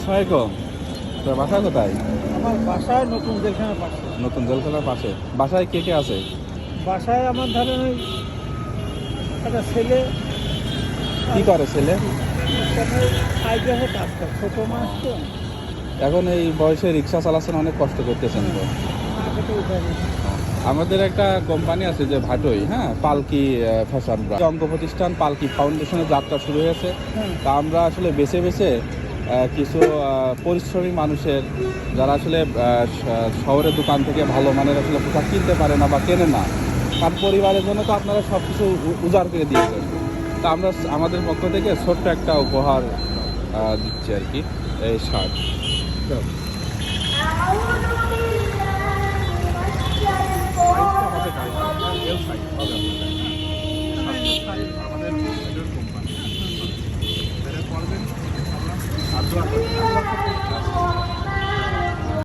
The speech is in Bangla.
আসসালামাইকুম। তোর বাসা কোথায়? আমার বাসায় নতুন জেলখানার পাশে। নতুন জেলখানার পাশে। বাসায় কে কে আছে? বাসায় আমার ধরেন ওই একটা ছেলে কি করে ছেলে? আইডিয়াতে কাজ করে, ছোটো মানুষ তো। এখন এই বয়সে রিক্সা চালাচ্ছেন, অনেক কষ্ট করতেছেন তো। আগে তো উঠে আমাদের একটা কোম্পানি আছে যে ভাটোই, হ্যাঁ, পালকি ফ্যাশন ব্র্যান্ড অঙ্গ প্রতিষ্ঠান পালকি ফাউন্ডেশনের যাত্রা শুরু হয়েছে। তা আমরা আসলে বেছে বেছে কিছু পরিশ্রমী মানুষের, যারা আসলে শহরের দোকান থেকে ভালো মানের আসলে পোশাক কিনতে পারে না বা কেনে না, তার পরিবারের জন্য তো আপনারা সব কিছু উজাড় করে দিয়েছেন। তা আমরা আমাদের পক্ষ থেকে ছোট্ট একটা উপহার দিচ্ছি আর কি, এই শার্ট। আমাদের কোম্পানি করবেন, আর দোয়া করবেন।